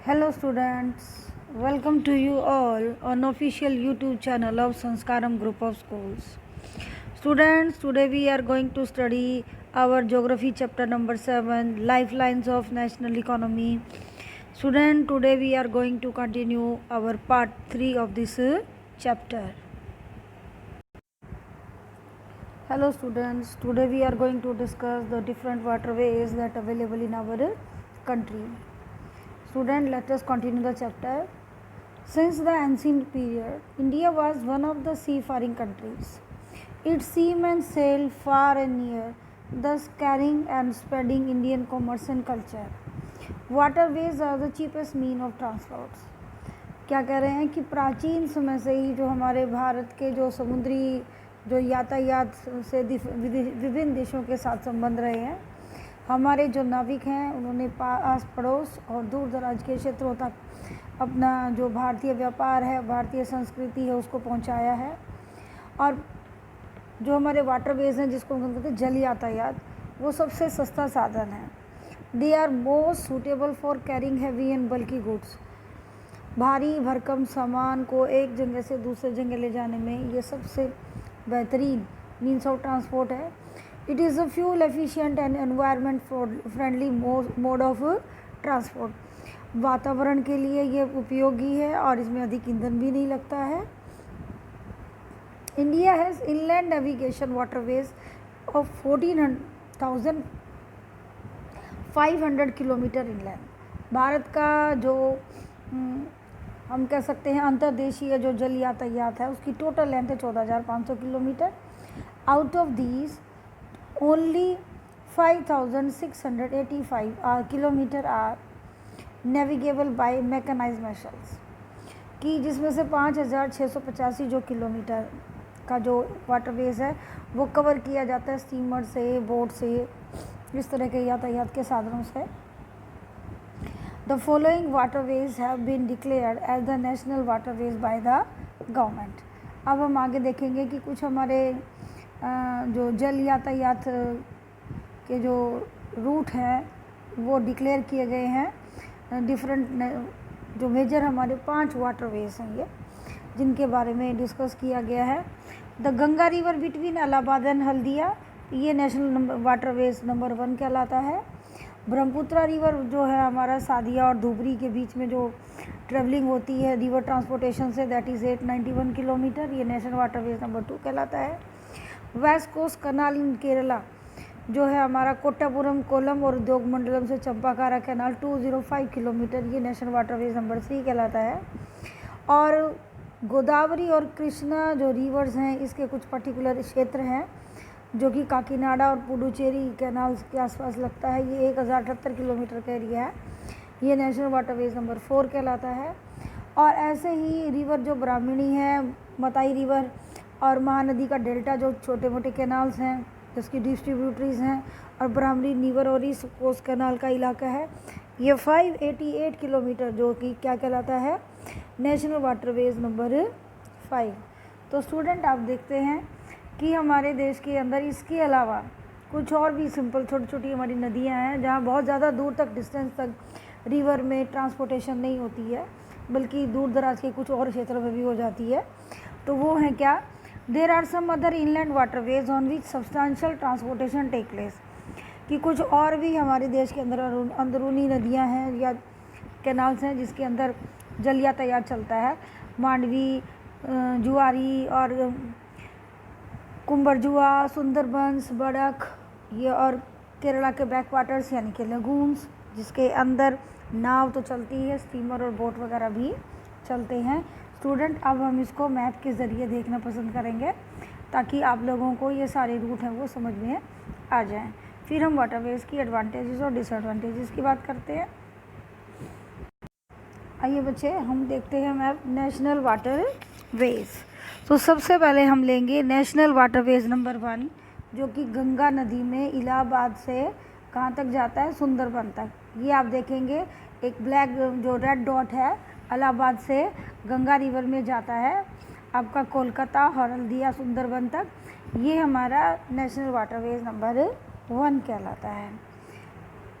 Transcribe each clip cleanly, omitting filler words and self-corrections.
Hello students, welcome to you all on official YouTube channel of Sanskaram Group of Schools. Students, today we are going to study our geography chapter number 7, Lifelines of National Economy. Student, today we are going to continue our part 3 of this chapter. Hello students, today we are going to discuss the different waterways that are available in our country. Student, let us continue the chapter. Since the ancient period, India was one of the seafaring countries. Its seamen sailed far and near, thus carrying and spreading Indian commerce and culture. Waterways are the cheapest mean of transport. क्या कह रहे हैं कि प्राचीन समय से ही जो हमारे भारत के जो समुद्री जो यातायात से विभिन्न देशों के साथ संबंध रहे हैं, हमारे जो नाविक हैं उन्होंने आस पड़ोस और दूर दराज के क्षेत्रों तक अपना जो भारतीय व्यापार है, भारतीय संस्कृति है, उसको पहुंचाया है। और जो हमारे वाटरवेज हैं, जिसको हम कहते हैं जल यातायात, वो सबसे सस्ता साधन है। They are most suitable for carrying heavy and bulky goods. भारी भरकम सामान को एक जगह से दूसरे जगह ले जाने में ये सबसे बेहतरीन मीन्स ऑफ ट्रांसपोर्ट है। It is a fuel efficient and environment friendly mode of transport. वातावरण के लिए ये उपयोगी है और इसमें अधिक ईंधन भी नहीं लगता है। India has inland navigation waterways of 14,500 kilometre inland. Bharat का जो हम कह सकते हैं अंतर्देशीय जो जल यातायात है, उसकी टोटल लेंथ है 14,500 kilometre. Out of these only 5,685 kilometre are navigable by mechanised vessels, कि जिसमें से 5,685 जो किलोमीटर का जो वाटरवेज है वो कवर किया जाता है स्टीमर से, बोट से, इस तरह के यातायात के साधनों से। The following waterways have been declared as the national waterways by the government. अब हम आगे देखेंगे कि कुछ हमारे जो जल यातायात के जो रूट हैं वो डिक्लेयर किए गए हैं। डिफरेंट जो मेजर हमारे 5 वाटरवेज हैं ये, जिनके बारे में डिस्कस किया गया है। The Ganga river between Allahabad and Haldia, ये नेशनल वाटरवेज नंबर 1 कहलाता है। ब्रह्मपुत्र रिवर जो है हमारा सादिया और धुबरी के बीच में जो ट्रेवलिंग होती है रिवर ट्रांसपोर्टेशन से, दैट इज़ 891 किलोमीटर, ये नेशनल वाटरवेज नंबर 2 कहलाता है। वेस्ट कोस्ट कनाल इन केरला जो है हमारा कोट्टापुरम, कोलम और उद्योग मंडलम से चंपाकारा कैनाल 205 किलोमीटर, ये नेशनल वाटरवेज नंबर 3 कहलाता है। और गोदावरी और कृष्णा जो रिवर्स हैं, इसके कुछ पर्टिकुलर क्षेत्र हैं जो कि काकीनाडा और पुडुचेरी कैनाल्स के आसपास लगता है। ये 1078 किलोमीटर का एरिया है, ये नेशनल वाटरवेज नंबर 4 कहलाता है। और ऐसे ही रिवर जो ब्राह्मणी है, मताई रिवर और महानदी का डेल्टा जो छोटे मोटे कैनाल्स हैं जिसकी डिस्ट्रीब्यूटरीज हैं, और ब्राह्मणी रिवर और ईस्ट कोस्ट कैनाल का इलाका है, ये 588 किलोमीटर जो कि क्या कहलाता है, नेशनल वाटरवेज नंबर 5। तो स्टूडेंट आप देखते हैं कि हमारे देश के अंदर इसके अलावा कुछ और भी सिंपल छोटी छोटी हमारी नदियां हैं जहां बहुत ज़्यादा दूर तक डिस्टेंस तक रिवर में ट्रांसपोर्टेशन नहीं होती है, बल्कि दूर दराज के कुछ और क्षेत्रों में भी हो जाती है। तो वो हैं क्या, there are some other inland waterways on which substantial transportation take place, कि कुछ और भी हमारे देश के अंदर अंदरूनी नदियाँ हैं या कैनाल्स हैं जिसके अंदर जल यातायात चलता है। मांडवी, जुआरी और कुंभरजुआ, सुंदरबंस, बड़क, ये और केरला के बैक वाटर्स यानी कि लगून्स, जिसके अंदर नाव तो चलती है, स्टीमर और बोट वगैरह भी चलते हैं। स्टूडेंट अब हम इसको मैप के ज़रिए देखना पसंद करेंगे ताकि आप लोगों को ये सारे रूट हैं वो समझ में आ जाएं। फिर हम वाटरवेज की एडवांटेजेस और डिसएडवांटेजेस की बात करते हैं। आइए बच्चे हम देखते हैं मैप नेशनल वाटरवेज। तो सबसे पहले हम लेंगे नेशनल वाटरवेज नंबर 1, जो कि गंगा नदी में इलाहाबाद से कहाँ तक जाता है, सुंदरबन तक। ये आप देखेंगे एक ब्लैक जो रेड डॉट है, इलाहाबाद से गंगा रिवर में जाता है आपका कोलकाता, हल्दिया, सुंदरबन तक। ये हमारा नेशनल वाटरवेज नंबर 1 कहलाता है।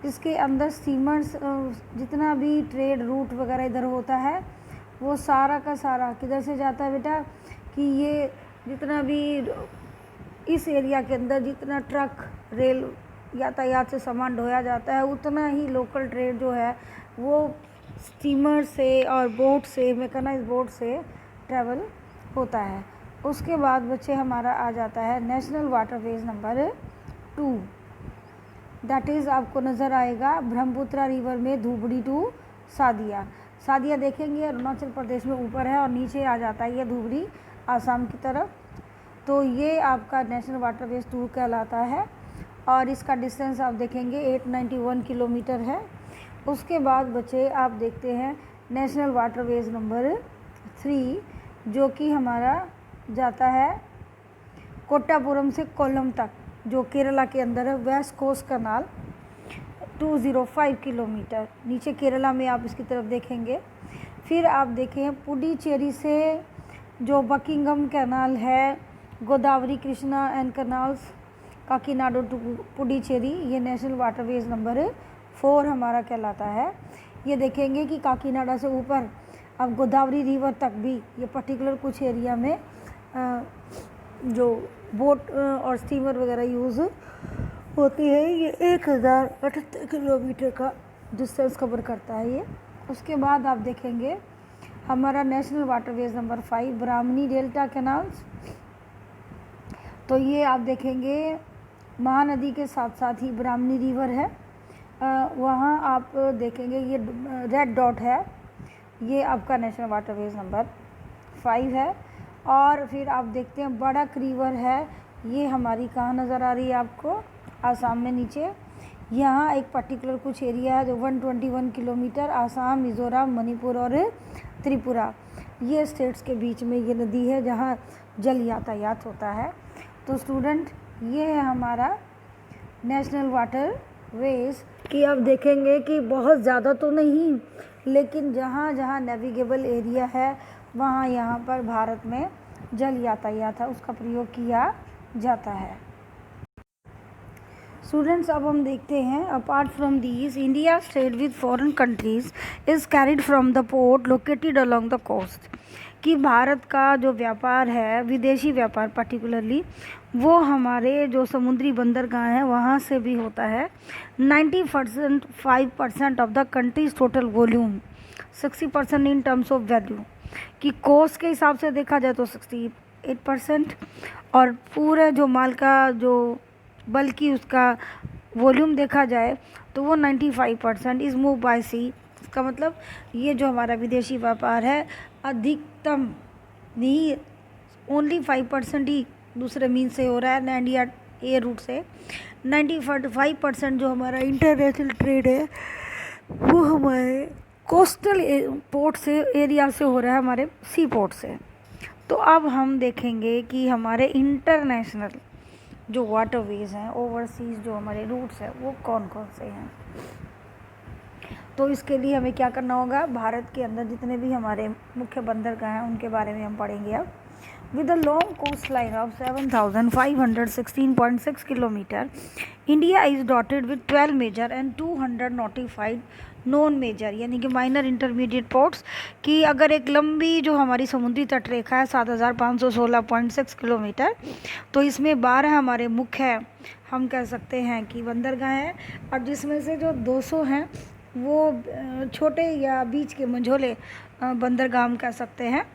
इसके अंदर स्टीमर्स, जितना भी ट्रेड रूट वगैरह इधर होता है वो सारा का सारा किधर से जाता है बेटा, कि ये जितना भी इस एरिया के अंदर जितना ट्रक रेल यातायात से सामान ढोया जाता है उतना ही लोकल ट्रेड जो है वो स्टीमर से और बोट से, मैकेनाइज्ड बोट से ट्रैवल होता है। उसके बाद बच्चे हमारा आ जाता है national waterways number 2, that is आपको नज़र आएगा ब्रह्मपुत्रा रिवर में धुबड़ी टू सादिया। सादिया देखेंगे अरुणाचल प्रदेश में ऊपर है और नीचे आ जाता है ये धुबड़ी आसाम की तरफ। तो ये आपका नेशनल वाटरवेज 2 कहलाता है और इसका डिस्टेंस आप देखेंगे 891 किलोमीटर है। उसके बाद बच्चे आप देखते हैं नेशनल वाटरवेज नंबर 3 जो कि हमारा जाता है कोट्टापुरम से कोल्लम तक, जो केरला के अंदर है, वेस्ट कोस्ट कनाल 205 किलोमीटर। नीचे केरला में आप इसकी तरफ देखेंगे। फिर आप देखें पुडुचेरी से जो बकिंगम कैनाल है, Godavari Krishna and canals Kakinada to Puducherry, ये नेशनल वाटरवेज नंबर 4 हमारा कहलाता है। ये देखेंगे कि काकीनाडा से ऊपर अब गोदावरी रिवर तक भी ये पर्टिकुलर कुछ एरिया में जो बोट और स्टीमर वगैरह यूज़ होती है। ये 1078 किलोमीटर का डिस्टेंस कवर करता है ये। उसके बाद आप देखेंगे हमारा नेशनल वाटरवेज नंबर 5 ब्राह्मणी डेल्टा कैनाल्स। तो ये आप देखेंगे महानदी के साथ साथ ही ब्राह्मणी रिवर है, वहाँ आप देखेंगे ये रेड डॉट है, ये आपका नेशनल वाटरवेज नंबर 5 है। और फिर आप देखते हैं बड़क रिवर है, ये हमारी कहाँ नज़र आ रही है आपको, आसाम में नीचे। यहाँ एक पर्टिकुलर कुछ एरिया है जो 121 किलोमीटर आसाम, मिज़ोरम, मणिपुर और त्रिपुरा, ये स्टेट्स के बीच में ये नदी है जहाँ जल यातायात होता है। तो स्टूडेंट ये है हमारा नेशनल वाटर वेज कि आप देखेंगे कि बहुत ज़्यादा तो नहीं, लेकिन जहाँ जहाँ नेविगेबल एरिया है वहाँ यहाँ पर भारत में जल यातायात है उसका प्रयोग किया जाता है। स्टूडेंट्स अब हम देखते हैं apart from these India trade with foreign countries is carried from the port located along the coast, कि भारत का जो व्यापार है विदेशी व्यापार पर्टिकुलरली वो हमारे जो समुद्री बंदरगाह हैं वहाँ से भी होता है। 95% of the countries total volume, 60% in terms of value, कि कोस्ट के हिसाब से देखा जाए तो 68% और पूरे जो माल का जो बल्कि उसका वॉल्यूम देखा जाए तो वो 95% इज़ मूव बाय सी। इसका मतलब ये जो हमारा विदेशी व्यापार है अधिकतम नहीं, ओनली 5% ही दूसरे मीन से हो रहा है, लैंड या एयर रूट से। 95% जो हमारा इंटरनेशनल ट्रेड है वो हमारे कोस्टल पोर्ट से, एरिया से हो रहा है, हमारे सी पोर्ट से। तो अब हम देखेंगे कि हमारे इंटरनेशनल जो वाटरवेज हैं, ओवरसीज़ जो हमारे रूट्स हैं वो कौन कौन से हैं। तो इसके लिए हमें क्या करना होगा, भारत के अंदर जितने भी हमारे मुख्य बंदरगाह हैं उनके बारे में हम पढ़ेंगे अब। With a long coastline of 7,516.6 kilometre, India is dotted with 12 major and 200 notified non major यानी कि माइनर इंटरमीडिएट पोर्ट्स, कि अगर एक लंबी जो हमारी समुद्री तट रेखा है 7,516.6 किलोमीटर, तो इसमें 12 हमारे मुख्य हम कह सकते हैं कि बंदरगाह हैं, और जिसमें से जो 200 हैं वो छोटे या बीच के मंझोले बंदरगाह हम कह सकते हैं।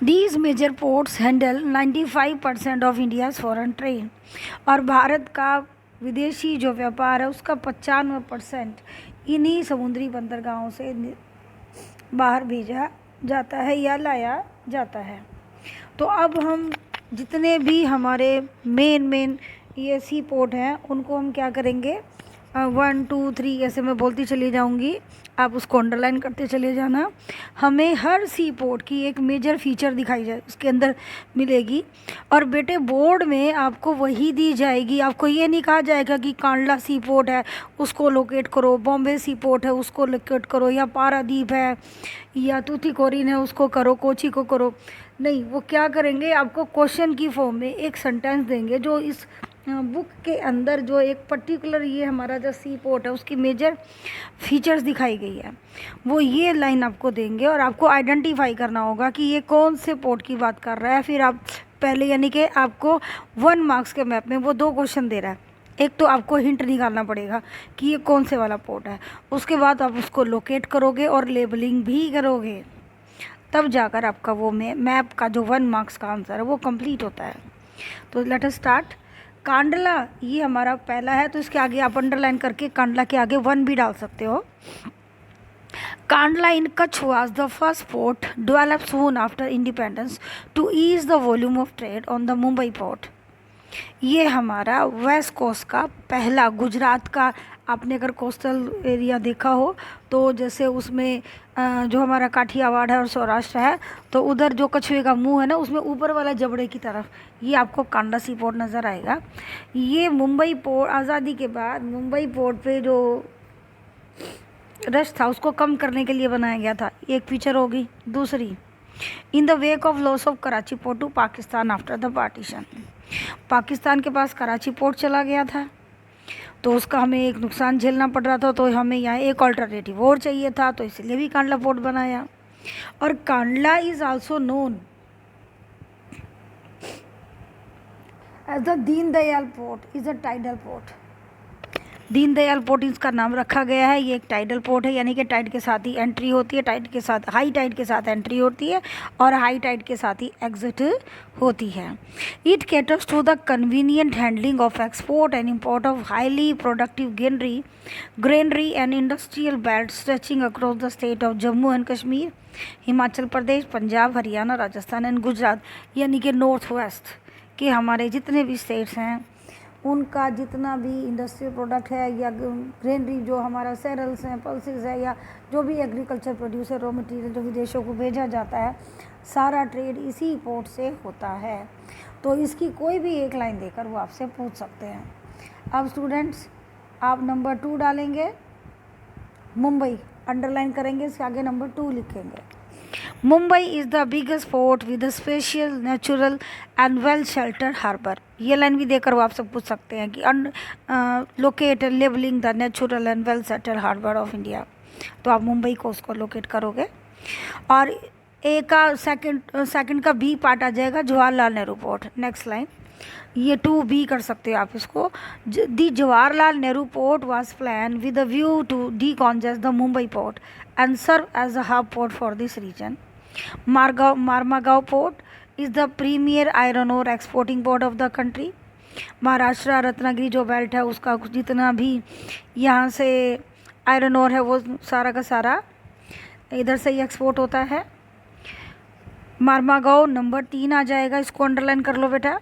These major ports handle 95% of India's foreign trade, और भारत का विदेशी जो व्यापार है उसका 95% इन्हीं समुद्री बंदरगाहों से बाहर भेजा जाता है या लाया जाता है। तो अब हम जितने भी हमारे मेन ये सी पोर्ट हैं उनको हम क्या करेंगे, 1 2 3 ऐसे मैं बोलती चली जाऊंगी, आप उसको अंडरलाइन करते चले जाना। हमें हर सी पोर्ट की एक मेजर फीचर दिखाई जाए उसके अंदर मिलेगी, और बेटे बोर्ड में आपको वही दी जाएगी। आपको ये नहीं कहा जाएगा कि कांडला सी पोर्ट है उसको लोकेट करो, बॉम्बे सी पोर्ट है उसको लोकेट करो, या पारादीप है या तूतीकोरिन है उसको करो, कोची को करो। नहीं, वो क्या करेंगे, आपको क्वेश्चन की फॉर्म में एक सेंटेंस देंगे जो इस बुक के अंदर जो एक पर्टिकुलर ये हमारा जो सी पोर्ट है उसकी मेजर फीचर्स दिखाई गई है, वो ये लाइन आपको देंगे और आपको आइडेंटिफाई करना होगा कि ये कौन से पोर्ट की बात कर रहा है। फिर आप पहले यानी कि आपको 1 मार्क्स के मैप में वो 2 क्वेश्चन दे रहा है, एक तो आपको हिंट निकालना पड़ेगा कि ये कौन से वाला पोर्ट है, उसके बाद आप उसको लोकेट करोगे और लेबलिंग भी करोगे, तब जाकर आपका वो मैप का जो 1 मार्क्स का आंसर है वो कंप्लीट होता है। तो लेट अस स्टार्ट। कांडला ये हमारा पहला है, तो इसके आगे आप अंडरलाइन करके कांडला के आगे 1 भी डाल सकते हो। Kandla in Kutch was the first port developed soon after independence to ease the volume of trade on the Mumbai port. ये हमारा वेस्ट कोस्ट का पहला, गुजरात का आपने अगर कोस्टल एरिया देखा हो तो जैसे उसमें जो हमारा काठियावाड़ है और सौराष्ट्र है, तो उधर जो कछुए का मुंह है ना, उसमें ऊपर वाला जबड़े की तरफ ये आपको कांडला सी पोर्ट नज़र आएगा। ये मुंबई पोर्ट आज़ादी के बाद मुंबई पोर्ट पे जो रश था उसको कम करने के लिए बनाया गया था, एक फीचर होगी। दूसरी, in the wake of loss of Karachi port to Pakistan after the partition, Pakistan के पास कराची पोर्ट चला गया था तो उसका हमें एक नुकसान झेलना पड़ रहा था, तो हमें यहाँ एक ऑल्टरनेटिव और चाहिए था, तो इसलिए भी कांडला पोर्ट बनाया। और Kandla is also known as the Deendayal port, is a tidal port. Deendayal port इसका नाम रखा गया है। ये एक टाइडल पोर्ट है, यानी कि टाइड के साथ ही एंट्री होती है, टाइड के साथ, हाई टाइड के साथ एंट्री होती है और हाई टाइड के साथ ही एग्जिट होती है। It caters to the convenient handling of export and import of highly productive granary and industrial belt stretching across the state of Jammu and Kashmir, Himachal Pradesh, Punjab, Haryana, Rajasthan and Gujarat, यानी कि नॉर्थ वेस्ट के हमारे जितने भी स्टेट्स हैं उनका जितना भी इंडस्ट्रियल प्रोडक्ट है या ग्रेनरी जो हमारा सेरल्स हैं, पल्सेस है, या जो भी एग्रीकल्चर प्रोड्यूस है, रॉ मटेरियल जो विदेशों को भेजा जाता है, सारा ट्रेड इसी पोर्ट से होता है। तो इसकी कोई भी एक लाइन देकर वो आपसे पूछ सकते हैं। अब स्टूडेंट्स आप नंबर 2 डालेंगे, मुंबई अंडरलाइन करेंगे, इसके आगे नंबर 2 लिखेंगे। Mumbai is the biggest port with a special natural and well shelter harbour. ये लाइन भी देकर वो आपसे पूछ सकते हैं कि locate labelling the natural and well settle harbour of India, तो आप मुंबई को उसको लोकेट करोगे। और ए का सेकंड का बी पार्ट आ जाएगा, Jawaharlal Nehru port. Next line, ये 2B कर सकते हो आप इसको। The Jawaharlal Nehru port was plan with a view to decongest the Mumbai port and serve as a hub port for this region. Marmagaon port is the premier iron ore exporting port of the country. Maharashtra Ratnagiri जो belt है उसका जितना भी यहाँ से iron ore है वो सारा का सारा इधर से ही एक्सपोर्ट होता है। मारमागांव नंबर 3 आ जाएगा, इसको अंडरलाइन कर लो बेटा।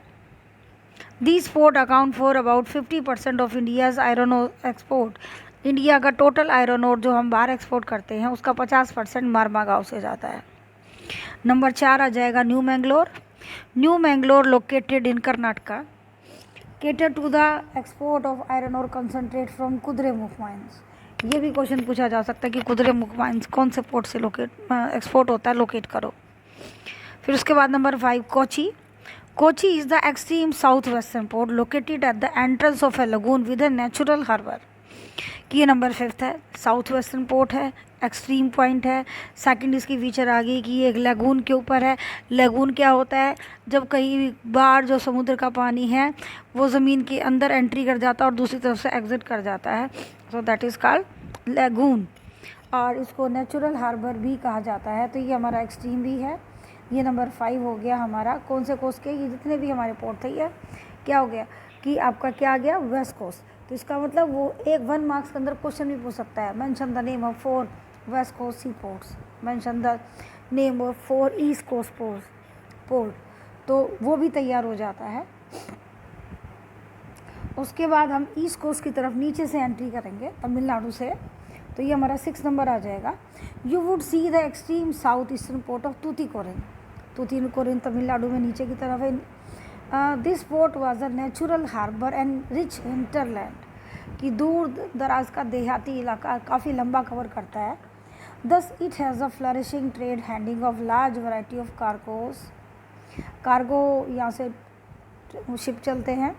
This port account for about 50% of India's iron ore export. India का टोटल आयरन ओर जो हम बाहर एक्सपोर्ट करते हैं उसका 50% मारमागांव से जाता है। नंबर 4 आ जाएगा new Mangalore. New Mangalore located in Karnataka, cater to the export of iron ore concentrate from Kudremukh mines. ये भी क्वेश्चन पूछा जा सकता है कि कुद्रेमुख माइंस कौन से पोर्ट से एक्सपोर्ट होता है, लोकेट करो। फिर उसके बाद number 5 Kochi. Kochi is the extreme south western port located at the entrance of a lagoon with a natural harbour. कि ये नंबर 5 है, साउथ वेस्टर्न पोर्ट है, एक्सट्रीम पॉइंट है। सेकंड इसकी फीचर आ गई कि ये एक लगून के ऊपर है। लगून क्या होता है, जब कहीं बाहर जो समुद्र का पानी है वो ज़मीन के अंदर एंट्री कर जाता है और दूसरी तरफ से एग्जिट कर जाता है, so that is called lagoon. और इसको नेचुरल हार्बर भी कहा जाता है। तो ये हमारा एक्सट्रीम भी है। ये नंबर 5 हो गया हमारा। कौन से कोस्ट के, ये जितने भी हमारे पोर्ट थे, ये क्या हो गया कि आपका क्या आ गया, वेस्ट कोस्ट। तो इसका मतलब वो 1 मार्क्स के अंदर क्वेश्चन भी पूछ सकता है। Mention the name of 4 west coast sea ports, mention the name of 4 east coast port, तो वो भी तैयार हो जाता है। उसके बाद हम ईस्ट कोस्ट की तरफ नीचे से एंट्री करेंगे तमिलनाडु से, तो ये हमारा 6 नंबर आ जाएगा। You would see the extreme south eastern port of Tuticorin. Tuticorin Tamil Nadu में नीचे की तरफ है। This port was a natural harbour and rich hinterland, कि दूर दराज का देहाती इलाका काफ़ी लंबा कवर करता है। Thus it has a flourishing trade handing of large variety of cargo यहाँ से शिप चलते हैं।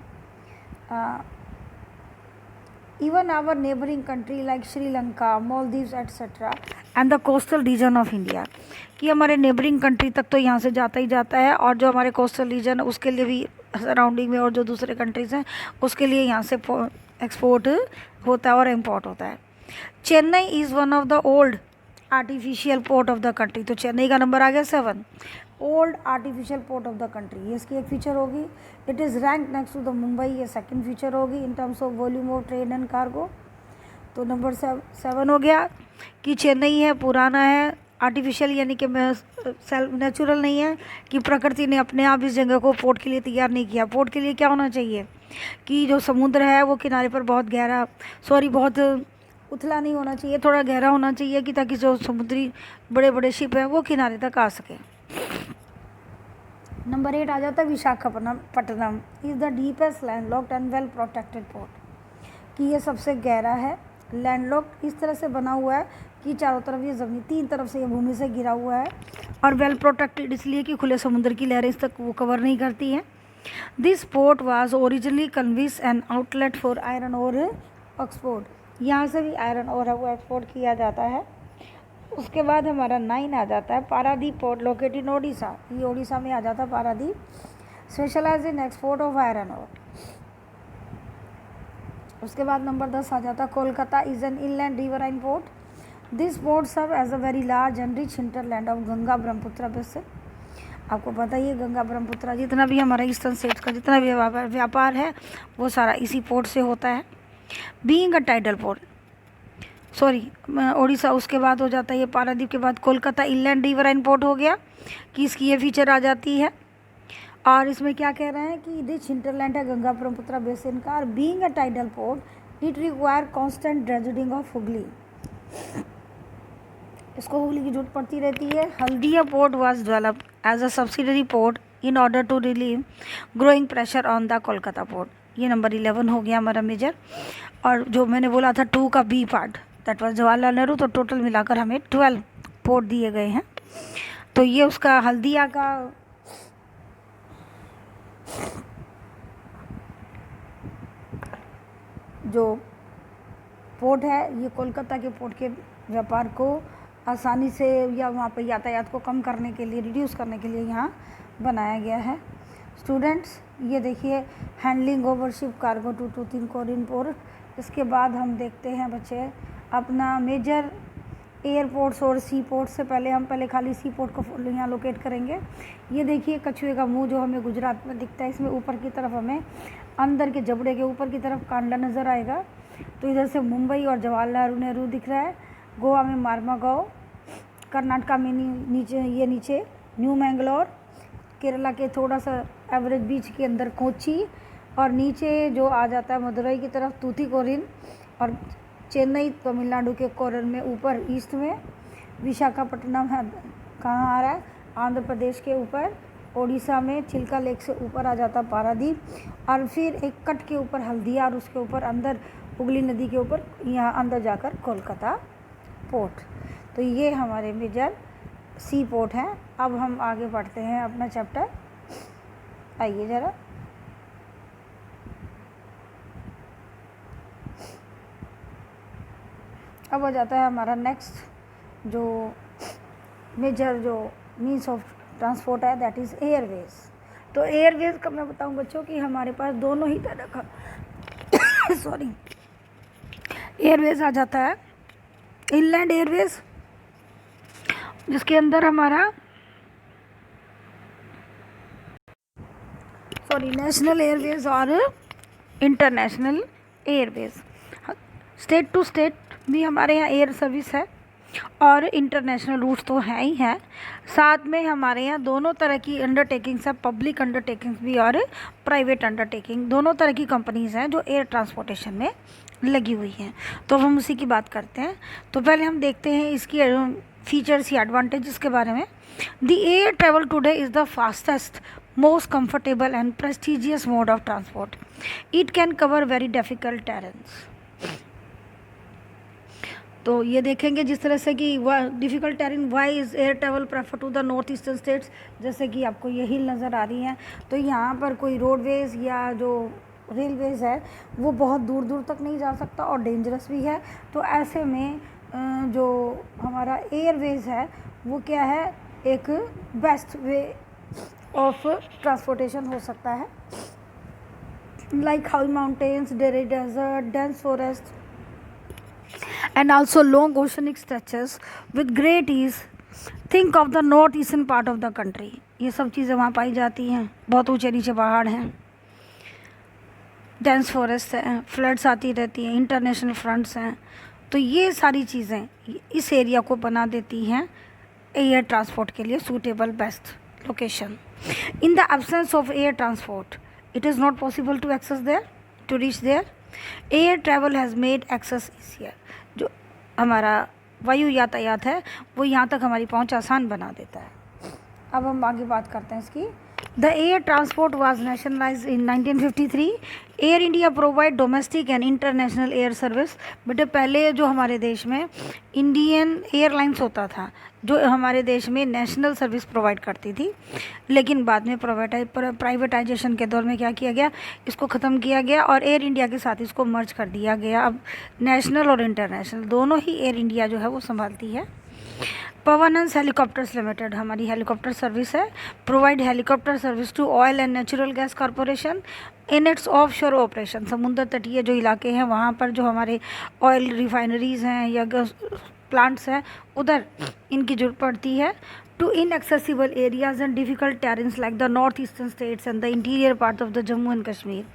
even our neighboring country like Sri Lanka, Maldives etc. and the coastal region of India, कि हमारे नेबरिंग कंट्री तक तो यहाँ से जाता ही जाता है, और जो हमारे कोस्टल रीजन है उसके लिए भी सराउंडिंग में, और जो दूसरे कंट्रीज़ हैं उसके लिए यहाँ से एक्सपोर्ट होता है और इम्पोर्ट होता है। Chennai is one of the old artificial port of the country, तो चेन्नई का नंबर आ गया 7, old artificial port of the country, ये इसकी एक फीचर होगी। It is rank next to the Mumbai, ये सेकंड फीचर होगी in terms of volume of trade and cargo. तो नंबर 7 हो गया कि चेन्नई है, पुराना है, आर्टिफिशियल यानी कि सेल्फ नेचुरल नहीं है, कि प्रकृति ने अपने आप इस जगह को पोर्ट के लिए तैयार नहीं किया। पोर्ट के लिए क्या होना चाहिए कि जो समुद्र है वो किनारे पर बहुत गहरा, बहुत उथला नहीं होना चाहिए, थोड़ा गहरा होना चाहिए, कि ताकि जो समुद्री बड़े बड़े शिप हैं वो किनारे तक आ सके। नंबर 8 आ जाता है Visakhapatnam is the deepest landlocked and well protected port, कि ये सबसे गहरा है, लैंडलॉक्ड इस तरह से बना हुआ है कि चारों तरफ ये ज़मीन, 3 तरफ से ये भूमि से घिरा हुआ है, और वेल प्रोटेक्टेड इसलिए कि खुले समुद्र की लहरें इस तक वो कवर नहीं करती हैं। This port was originally conceive an outlet for iron ore export, यहाँ से भी आयरन और है वो एक्सपोर्ट किया जाता है। उसके बाद हमारा 9 आ जाता है Paradip port located in Odisha, ये ओडिशा में आ जाता है Paradip, specialise in export of iron ore. उसके बाद नंबर 10 आ जाता है Kolkata is an inland riverine port, this port serve as a very large and rich hinterland of Ganga Brahmaputra basin. आपको पता ही है गंगा ब्रह्मपुत्र जितना भी हमारा ईस्टर्न स्टेट्स का जितना भी व्यापार है वो सारा इसी पोर्ट से होता है। Being a tidal port, Odisha, उसके बाद हो जाता है ये पारादीप के बाद कोलकाता इनलैंड रिवराइन पोर्ट हो गया, कि इसकी ये फीचर आ जाती है। और इसमें क्या कह रहे हैं कि रिच हिंटरलैंड है गंगा ब्रह्मपुत्र बेसिन का, और being a tidal port it require constant dredging of Hooghly, इसको हुगली की जरूरत पड़ती रहती है। Haldia port was developed as a subsidiary port in order to relieve growing pressure on the Kolkata port, ये नंबर 11 हो गया हमारा मेजर। और जो मैंने बोला था 2 का B part that was Jawaharlal Nehru, तो टोटल मिलाकर हमें 12 पोर्ट दिए गए हैं। तो ये उसका हल्दिया का जो पोर्ट है ये कोलकाता के पोर्ट के व्यापार को आसानी से या वहाँ पर यातायात को कम करने के लिए, रिड्यूस करने के लिए यहाँ बनाया गया है। स्टूडेंट्स ये देखिए हैंडलिंग ओवरशिप कार्गो 223 कोरिन पोर्ट। इसके बाद हम देखते हैं बच्चे अपना मेजर एयरपोर्ट्स और सी पोर्ट से हम पहले खाली सी पोर्ट को यहाँ लोकेट करेंगे। ये देखिए कछुए का मुंह जो हमें गुजरात में दिखता है, इसमें ऊपर की तरफ हमें अंदर के जबड़े के ऊपर की तरफ कांडा नज़र आएगा। तो इधर से मुंबई और जवाहरलाल नेहरू दिख रहा है, गोवा में मार्मागांव, कर्नाटका में नीचे न्यू मैंगलोर, केरला के थोड़ा सा एवरेज बीच के अंदर कोची, और नीचे जो आ जाता है मदुरई की तरफ तूतीकोरिन, और चेन्नई तमिलनाडु के कोरल में ऊपर ईस्ट में विशाखापट्टनम है, कहाँ आ रहा है आंध्र प्रदेश के ऊपर, ओडिशा में चिल्का लेक से ऊपर आ जाता है पारादीप, और फिर एक कट के ऊपर हल्दिया, और उसके ऊपर अंदर हुगली नदी के ऊपर यहाँ अंदर जाकर कोलकाता पोर्ट। तो ये हमारे मेजर सी पोर्ट हैं। अब हम आगे बढ़ते हैं अपना चैप्टर, आइए ज़रा। अब हो जाता है हमारा नेक्स्ट जो मेजर जो मीन्स ऑफ ट्रांसपोर्ट है दैट इज़ एयरवेज। तो एयरवेज का मैं बताऊं बच्चों कि हमारे पास दोनों ही तरह का एयरवेज आ जाता है। इनलैंड एयरवेज जिसके अंदर हमारा नेशनल एयरवेज और international airways, state to state भी हमारे यहाँ एयर सर्विस है, और इंटरनेशनल रूट्स तो हैं ही हैं। साथ में हमारे यहाँ दोनों तरह की अंडरटेकिंग्स है, पब्लिक अंडरटेकिंग्स भी और प्राइवेट अंडरटेकिंग, दोनों तरह की कंपनीज़ हैं जो एयर ट्रांसपोर्टेशन में लगी हुई हैं। तो हम उसी की बात करते हैं। तो पहले हम देखते हैं इसकी फीचर्स या एडवांटेजेस के बारे में। The air travel today is the fastest, most comfortable and prestigious mode of transport. It can cover very difficult terrains. तो ये देखेंगे जिस तरह से कि difficult terrain, why is air travel prefer to the north eastern states, जैसे कि आपको ये हिल नज़र आ रही हैं। तो यहाँ पर कोई रोडवेज़ या जो रेलवेज़ है वो बहुत दूर दूर तक नहीं जा सकता और डेंजरस भी है। तो ऐसे में जो हमारा एयरवेज़ है वो क्या है, एक बेस्ट वे ऑफ ट्रांसपोर्टेशन हो सकता है। Like high mountains, desert, dense forest and also long oceanic stretches with great ease. Think of the north eastern part of the country. ये सब चीज़ें वहाँ पाई जाती हैं। बहुत ऊंचे नीचे पहाड़ हैं, डेंस फॉरेस्ट है, फ्लड्स आती रहती हैं, इंटरनेशनल फ्रंट्स हैं। तो ये सारी चीज़ें इस एरिया को बना देती हैं एयर ट्रांसपोर्ट के लिए suitable best location. In the absence of air transport it is not possible to access there, to reach there. Air travel has made access easier. जो हमारा वायु यातायात है वो यहाँ तक हमारी पहुँच आसान बना देता है। अब हम आगे बात करते हैं इसकी। The air transport was nationalised in 1953। Air India provide domestic and international air service. बेटे पहले जो हमारे देश में इंडियन एयरलाइंस होता था जो हमारे देश में नेशनल सर्विस प्रोवाइड करती थी, लेकिन बाद में प्राइवेटाइजेशन के दौर में क्या किया गया, इसको ख़त्म किया गया और एयर इंडिया के साथ इसको मर्ज कर दिया गया। अब नेशनल और इंटरनेशनल दोनों ही एयर इंडिया जो है वो संभालती है। पवनंस हेलीकॉप्टर्स लिमिटेड हमारी हेलीकॉप्टर सर्विस है। Provide helicopter service to Oil and Natural Gas Corporation in its offshore operation. समुद्र तटीय जो इलाके हैं वहाँ पर जो हमारे ऑयल रिफाइनरीज़ हैं या प्लांट्स हैं उधर इनकी जरूरत पड़ती है। To inaccessible areas and difficult terrains like the north eastern states and the interior part of the Jammu and Kashmir,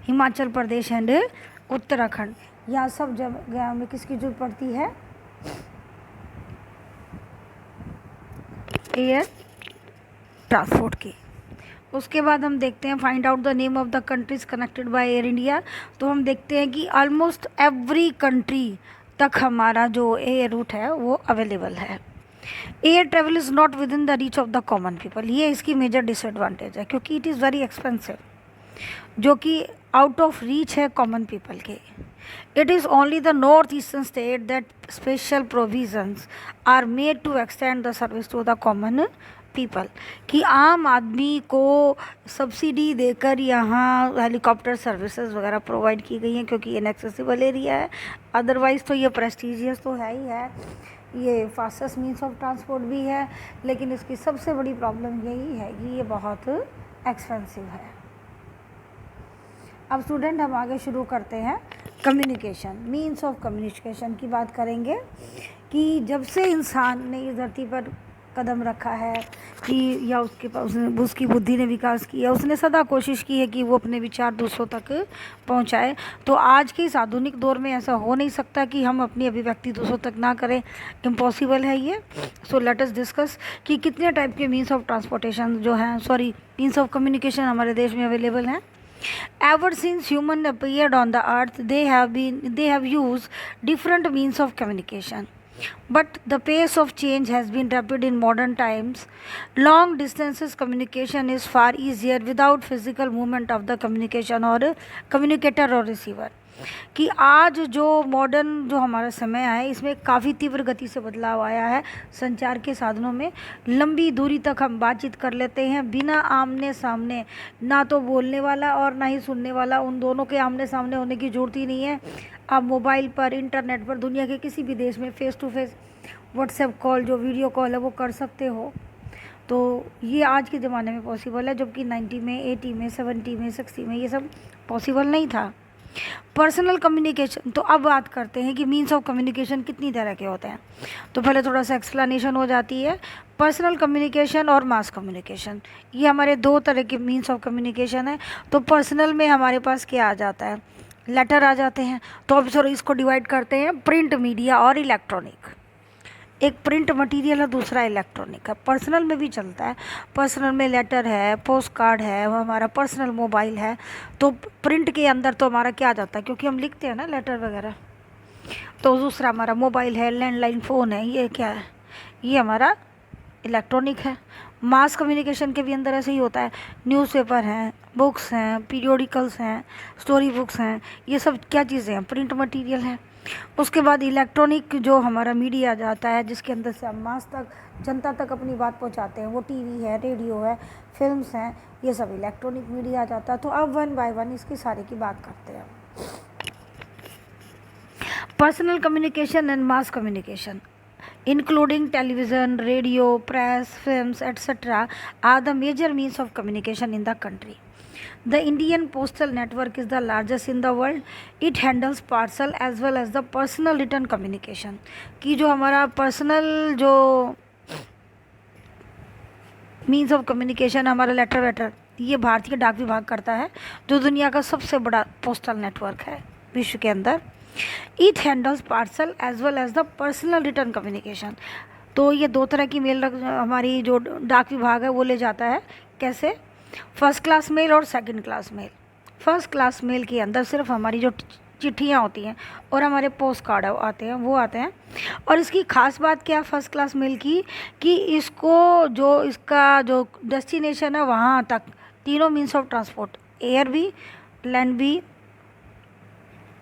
Himachal Pradesh and Uttarakhand, यहाँ सब जगह में किसकी जरूरत पड़ती है, एयर ट्रांसपोर्ट की। उसके बाद हम देखते हैं find out the name of the countries connected by air India. तो हम देखते हैं कि ऑलमोस्ट एवरी कंट्री तक हमारा जो एयर रूट है वो अवेलेबल है। Air travel is not with in the reach of the common people. ये इसकी मेजर डिसएडवांटेज है क्योंकि इट इज़ वेरी एक्सपेंसिव, जो कि आउट ऑफ रीच है कॉमन पीपल के। It is only the north eastern state that special provisions are made to extend the service to the common people, कि आम आदमी को सब्सिडी देकर यहाँ हेलीकॉप्टर सर्विसेज वगैरह प्रोवाइड की गई हैं क्योंकि इनएक्सेसिबल एरिया है। अदरवाइज़ तो ये प्रेस्टीजियस तो है ही है, ये फास्टेस्ट मीन्स ऑफ ट्रांसपोर्ट भी है, लेकिन इसकी सबसे बड़ी प्रॉब्लम यही है कि ये बहुत एक्सपेंसिव है। अब स्टूडेंट हम आगे शुरू करते हैं कम्युनिकेशन, मीन्स ऑफ कम्युनिकेशन की बात करेंगे कि जब से इंसान ने इस धरती पर कदम रखा है कि या उसकी बुद्धि ने विकास किया, उसने सदा कोशिश की है कि वो अपने विचार दूसरों तक पहुंचाए। तो आज के इस आधुनिक दौर में ऐसा हो नहीं सकता कि हम अपनी अभिव्यक्ति दूसरों तक ना करें, इम्पॉसिबल है ये। सो लेट अस डिस्कस कि कितने टाइप के मीन्स ऑफ ट्रांसपोर्टेशन जो हैं मीन्स ऑफ कम्युनिकेशन हमारे देश में अवेलेबल हैं। Ever since human appeared on the earth, they have used different means of communication. But the pace of change has been rapid in modern times. Long distances communication is far easier without physical movement of the communication or communicator or receiver. कि आज जो modern जो हमारा समय है इसमें काफ़ी तीव्र गति से बदलाव आया है संचार के साधनों में। लंबी दूरी तक हम बातचीत कर लेते हैं बिना आमने सामने, ना तो बोलने वाला और ना ही सुनने वाला, उन दोनों के आमने सामने होने की ज़रूरत ही नहीं है। आप मोबाइल पर, इंटरनेट पर दुनिया के किसी भी देश में face to face WhatsApp call जो वीडियो कॉल है वो कर सकते हो। तो ये आज के ज़माने में पॉसिबल है, जबकि 90 में, 80 में, 70 में, 60 में ये सब पॉसिबल नहीं था। पर्सनल कम्युनिकेशन, तो अब बात करते हैं कि मीन्स ऑफ कम्युनिकेशन कितनी तरह के होते हैं। तो पहले थोड़ा सा एक्सप्लेनेशन हो जाती है। पर्सनल कम्युनिकेशन और मास कम्युनिकेशन, ये हमारे दो तरह के मीन्स ऑफ कम्युनिकेशन है। तो पर्सनल में हमारे पास क्या आ जाता है, लेटर आ जाते हैं। तो अब सर इसको डिवाइड करते हैं प्रिंट मीडिया और इलेक्ट्रॉनिक। एक प्रिंट मटेरियल है, दूसरा इलेक्ट्रॉनिक है। पर्सनल में भी चलता है, पर्सनल में लेटर है, पोस्ट कार्ड है, हमारा पर्सनल मोबाइल है। तो प्रिंट के अंदर तो हमारा क्या आ जाता है, क्योंकि हम लिखते हैं ना लेटर वगैरह। तो दूसरा हमारा मोबाइल है, लैंडलाइन फ़ोन है, ये क्या है, ये हमारा इलेक्ट्रॉनिक है। मास कम्युनिकेशन के भी अंदर ऐसे ही होता है, न्यूज़पेपर है, बुक्स हैं, पीरियोडिकल्स हैं, स्टोरी बुक्स हैं, ये सब क्या चीज़ें हैं? प्रिंट मटेरियल है। उसके बाद इलेक्ट्रॉनिक जो हमारा मीडिया जाता है, जिसके अंदर से हम मास तक, जनता तक अपनी बात पहुंचाते हैं, वो टीवी है, रेडियो है, फिल्म्स हैं, ये सब इलेक्ट्रॉनिक मीडिया जाता है। तो अब वन बाय वन इसकी सारे की बात करते हैं। Personal communication and mass communication including television, radio, press, films, etc., are the major means of communication in the country. The Indian Postal Network is the largest in the world. It handles parcel as well as the personal written communication. कि जो हमारा personal जो means of communication, हमारा letter waiter, ये भारतीय डाक विभाग करता है, जो दुनिया का सबसे बड़ा पोस्टल नेटवर्क है विश्व के अंदर। It handles parcel as well as the personal return communication. तो ये दो तरह की मेल हमारी जो डाक विभाग है वो ले जाता है। कैसे? फर्स्ट क्लास मेल और second class mail. First class mail के अंदर सिर्फ हमारी जो चिट्ठियाँ होती हैं और हमारे पोस्ट कार्ड आते हैं वो आते हैं। और इसकी ख़ास बात क्या है फर्स्ट क्लास मेल की, कि इसको जो इसका जो डेस्टिनेशन है वहाँ तक तीनों मीन्स ऑफ ट्रांसपोर्ट, एयर भी, लैंड भी,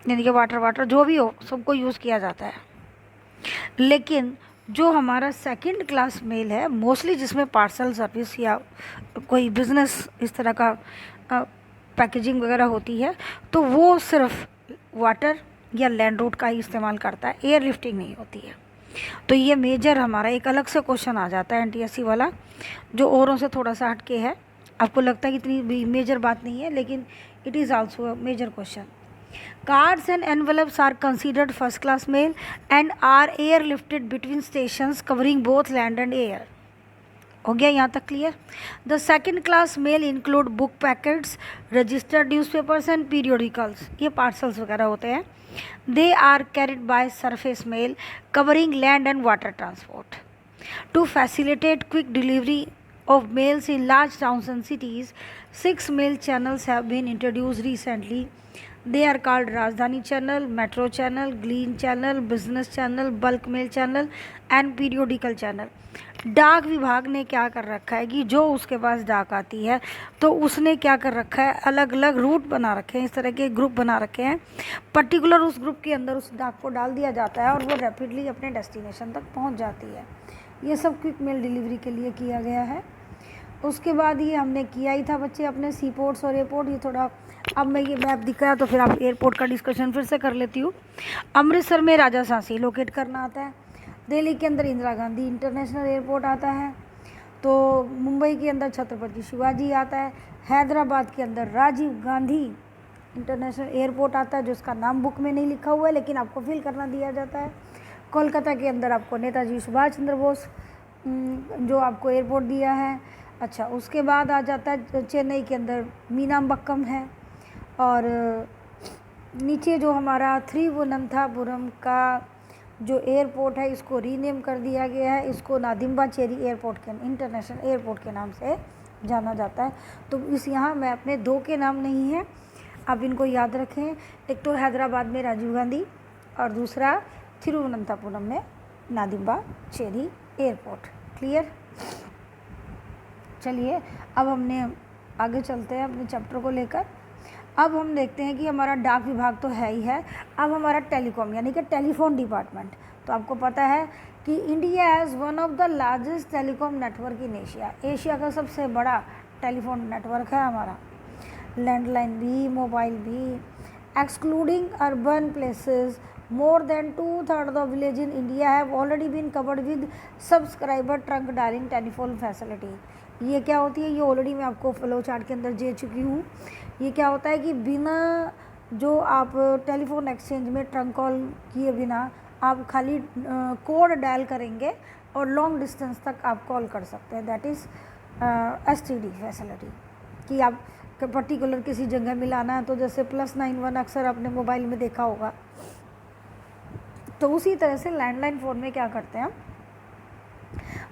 यानी कि वाटर जो भी हो, सबको यूज़ किया जाता है। लेकिन जो हमारा सेकंड क्लास मेल है, मोस्टली जिसमें पार्सल सर्विस या कोई बिज़नेस इस तरह का पैकेजिंग वगैरह होती है, तो वो सिर्फ वाटर या लैंड रूट का ही इस्तेमाल करता है, एयर लिफ्टिंग नहीं होती है। तो ये मेजर हमारा एक अलग से क्वेश्चन आ जाता है NTSC वाला, जो औरों से थोड़ा सा हटके है। आपको लगता है कि इतनी मेजर बात नहीं है, लेकिन it is also a major question. Cards and envelopes are considered first class mail and are airlifted between stations covering both land and air. हो गया यहाँ तक clear? The second class mail include book packets, registered newspapers and periodicals, ये parcels वगैरह होते हैं। They are carried by surface mail covering land and water transport. To facilitate quick delivery of mails in large towns and cities, 6 mail channels have been introduced recently. They are called Rajdhani Channel, Metro Channel, Glean Channel, Business Channel, Bulk Mail Channel and Periodical Channel. डाक विभाग ने क्या कर रखा है कि जो उसके पास डाक आती है तो उसने क्या कर रखा है, अलग अलग रूट बना रखे हैं, इस तरह के ग्रुप बना रखे हैं। पर्टिकुलर उस ग्रुप के अंदर उस डाक को डाल दिया जाता है और वो रैपिडली अपने डेस्टिनेशन तक पहुंच जाती है। ये सब क्विक मेल डिलीवरी के लिए किया गया है। उसके बाद ये हमने किया ही था बच्चे अपने सी पोर्ट्स और एयरपोर्ट। ये थोड़ा अब मैं ये मैप दिख रहा है तो फिर आप एयरपोर्ट का डिस्कशन फिर से कर लेती हूँ। अमृतसर में राजा सांसी लोकेट करना आता है। दिल्ली के अंदर इंदिरा गांधी इंटरनेशनल एयरपोर्ट आता है। तो मुंबई के अंदर छत्रपति शिवाजी आता है। हैदराबाद के अंदर राजीव गांधी इंटरनेशनल एयरपोर्ट आता है, जो उसका नाम बुक में नहीं लिखा हुआ है लेकिन आपको फिल करना दिया जाता है। कोलकाता के अंदर आपको नेताजी सुभाष चंद्र बोस जो आपको एयरपोर्ट दिया है। अच्छा, उसके बाद आ जाता है चेन्नई के अंदर मीनाम्बक्कम है। और नीचे जो हमारा थिरुवनंतपुरम का जो एयरपोर्ट है इसको रीनेम कर दिया गया है, इसको नादिम्बाचेरी एयरपोर्ट के इंटरनेशनल एयरपोर्ट के नाम से जाना जाता है। तो इस यहाँ मैं अपने दो के नाम नहीं है, आप इनको याद रखें। एक तो हैदराबाद में राजीव गांधी और दूसरा थिरुवनंतपुरम में नादिम्बाचेरी एयरपोर्ट। क्लियर? चलिए अब हमने आगे चलते हैं अपने चैप्टर को लेकर। अब हम देखते हैं कि हमारा डाक विभाग तो है ही है, अब हमारा टेलीकॉम यानी कि टेलीफोन डिपार्टमेंट। तो आपको पता है कि India has one of the largest telecom network in Asia. Asia का सबसे बड़ा टेलीफोन नेटवर्क है हमारा, लैंडलाइन भी, मोबाइल भी। Excluding urban places, more than 2/3 of village in India have already been covered with subscriber trunk dialing telephone facility। ये क्या होती है? ये ऑलरेडी मैं आपको फ्लो चार्ट के अंदर दे चुकी हूँ। ये क्या होता है कि बिना जो आप टेलीफोन एक्सचेंज में ट्रंक कॉल किए बिना आप खाली कोड डायल करेंगे और लॉन्ग डिस्टेंस तक आप कॉल कर सकते हैं। That is STD facility. कि आप पर्टिकुलर किसी जगह मिलाना है तो जैसे +91 अक्सर आपने मोबाइल में देखा होगा, तो उसी तरह से लैंडलाइन फ़ोन में क्या करते हैं,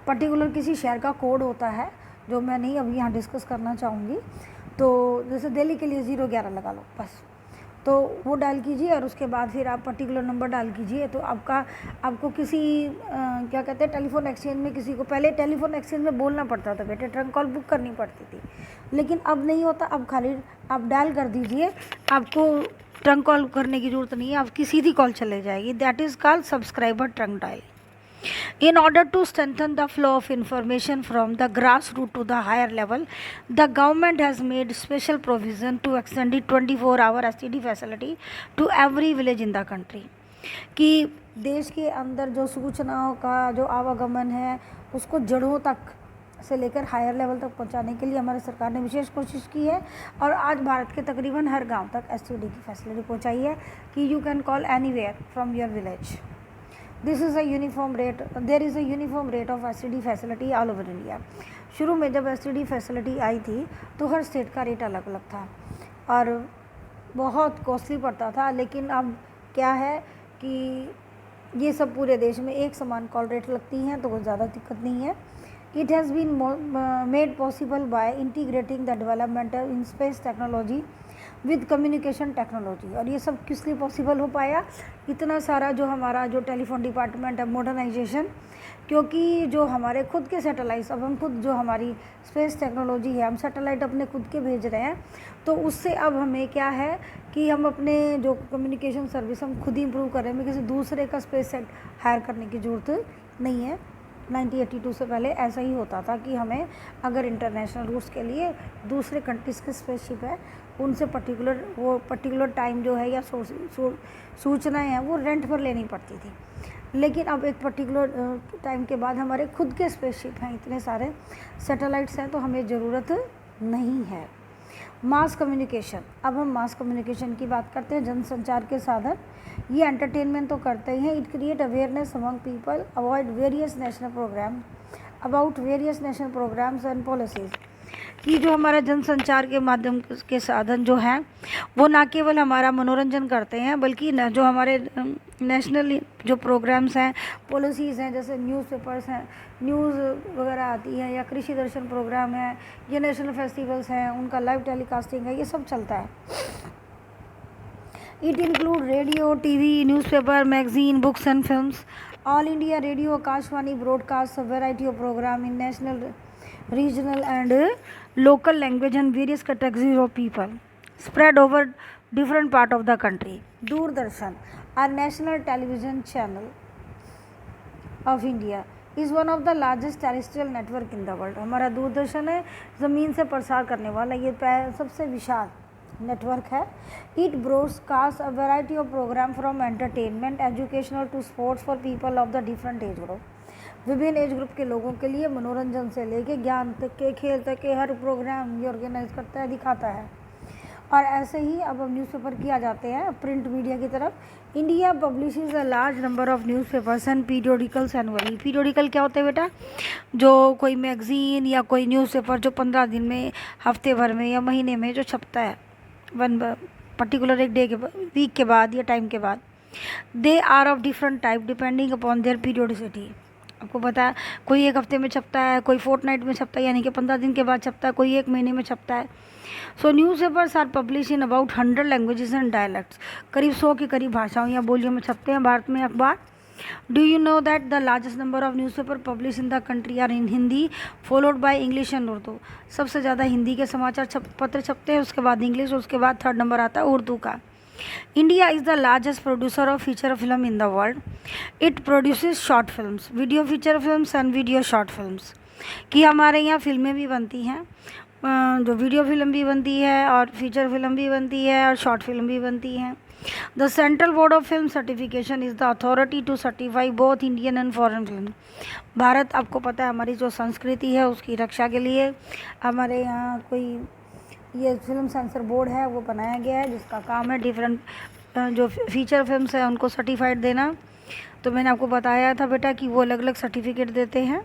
पर्टिकुलर किसी शहर का कोड होता है जो मैं नहीं अभी यहाँ डिस्कस करना चाहूँगी। तो जैसे दिल्ली के लिए 011 लगा लो बस, तो वो डायल कीजिए और उसके बाद फिर आप पर्टिकुलर नंबर डाल कीजिए। तो आपको किसी क्या कहते हैं, टेलीफोन एक्सचेंज में किसी को, पहले टेलीफोन एक्सचेंज में बोलना पड़ता था बेटे, ट्रंक कॉल बुक करनी पड़ती थी, लेकिन अब नहीं होता। अब खाली आप डायल कर दीजिए, आपको ट्रंक कॉल करने की ज़रूरत नहीं है, आपकी सीधी कॉल चले जाएगी। That is called subscriber trunk dial. In order to strengthen the flow of information from the grassroots to the higher level, the government has made special provision to extend the 24-hour STD facility to every village in the country. कि देश के अंदर जो सूचनाओं का जो आवागमन है उसको जड़ों तक से लेकर हायर लेवल तक पहुंचाने के लिए हमारी सरकार ने विशेष कोशिश की है, और आज भारत के तकरीबन हर गांव तक STD की फैसिलिटी पहुंचाई है कि you can call anywhere from your village. This is a uniform rate, there is a uniform rate of STD facility all over India. शुरू में जब STD फैसिलिटी आई थी तो हर स्टेट का रेट अलग अलग था और बहुत कॉस्टली पड़ता था, लेकिन अब क्या है कि ये सब पूरे देश में एक समान कॉल रेट लगती हैं, तो कोई ज़्यादा दिक्कत नहीं है। It has been made possible by integrating the development in space technology with communication technology. और ये सब किस लिए पॉसिबल हो पाया, इतना सारा जो हमारा जो टेलीफोन डिपार्टमेंट है, मॉडर्नाइजेशन, क्योंकि जो हमारे खुद के सैटेलाइट्स, अब हम खुद जो हमारी स्पेस टेक्नोलॉजी है, हम सैटेलाइट अपने खुद के भेज रहे हैं, तो उससे अब हमें क्या है कि हम अपने जो कम्युनिकेशन सर्विस हम खुद ही इम्प्रूव कर रहे हैं, हमें किसी दूसरे का स्पेस सेट हायर करने की ज़रूरत नहीं है। 1982 से पहले ऐसा ही होता था कि हमें अगर इंटरनेशनल रूट्स के लिए दूसरे कंट्रीज़ के स्पेसशिप है, उनसे पर्टिकुलर टाइम जो है या सूचनाएं हैं वो रेंट पर लेनी पड़ती थी। लेकिन अब एक पर्टिकुलर टाइम के बाद हमारे खुद के स्पेसशिप हैं, इतने सारे सैटेलाइट्स हैं, तो हमें ज़रूरत नहीं है। मास कम्युनिकेशन, अब हम मास कम्युनिकेशन की बात करते हैं, जनसंचार के साधन। ये एंटरटेनमेंट तो करते ही हैं, it create awareness among people about various national programmes and policies. कि जो हमारा जनसंचार के माध्यम के साधन जो हैं वो ना केवल हमारा मनोरंजन करते हैं, बल्कि न जो हमारे नेशनल जो प्रोग्राम्स हैं, पॉलिसीज़ हैं, जैसे न्यूज़पेपर्स हैं, न्यूज़ वगैरह आती है, या कृषि दर्शन प्रोग्राम है, या नेशनल फेस्टिवल्स हैं, उनका लाइव टेलीकास्टिंग है, ये सब चलता है। It include radio, TV, newspaper, magazine, books and films. All India radio Akashvani broadcast variety of programme in national, regional and local language and various categories of people spread over different part of the country. Doordarshan, our national television channel of India, is one of the largest terrestrial network in the world. हमारा दूरदर्शन है, ज़मीन से प्रसार करने वाला ये सबसे विशाल नेटवर्क है। It broadcast a variety of programme from entertainment, educational to sports for people of the different age group. विभिन्न एज ग्रुप के लोगों के लिए मनोरंजन से लेके ज्ञान तक के, खेल तक के हर प्रोग्राम ये ऑर्गेनाइज करता है, दिखाता है। और ऐसे ही अब न्यूज़पेपर किया जाते हैं प्रिंट मीडिया की तरफ। India publishes a large number of newspapers and periodicals annually. Periodical क्या होते हैं बेटा, जो कोई मैगजीन या कोई न्यूज़पेपर जो 15 दिन में, हफ्ते भर में या महीने में जो छपता है, वन पर्टिकुलर एक डे के वीक के बाद या टाइम के बाद। They are of different type depending upon their periodicity. आपको पता है कोई एक हफ्ते में छपता है, कोई फोर्टनाइट में छपता है, यानी कि 15 दिन के बाद छपता है, कोई एक महीने में छपता है। So newspapers are publish in about 100 languages and dialects. करीब 100 के करीब भाषाओं या बोलियों में छपते हैं भारत में अखबार। Do you know that the largest number of newspaper publish in the country are in Hindi, followed by English and Urdu. सबसे ज़्यादा हिंदी के समाचार पत्र छपते हैं, उसके बाद इंग्लिश, उसके बाद 3rd नंबर आता है उर्दू का। India is the largest producer of feature film in the world. It produces short films, video feature films and video short films. कि हमारे यहाँ फिल्में भी बनती हैं, जो वीडियो फिल्म भी बनती है और फीचर फिल्म भी बनती है और शॉर्ट फिल्म भी बनती हैं। The Central Board of Film Certification is the authority to certify both Indian and foreign film. Bharat, आपको पता है हमारी जो संस्कृति है उसकी रक्षा के लिए हमारे यहाँ कोई ये फिल्म सेंसर बोर्ड है वो बनाया गया है, जिसका काम है डिफरेंट जो फीचर फिल्म्स हैं उनको सर्टिफाइड देना। तो मैंने आपको बताया था बेटा कि वो अलग अलग सर्टिफिकेट देते हैं।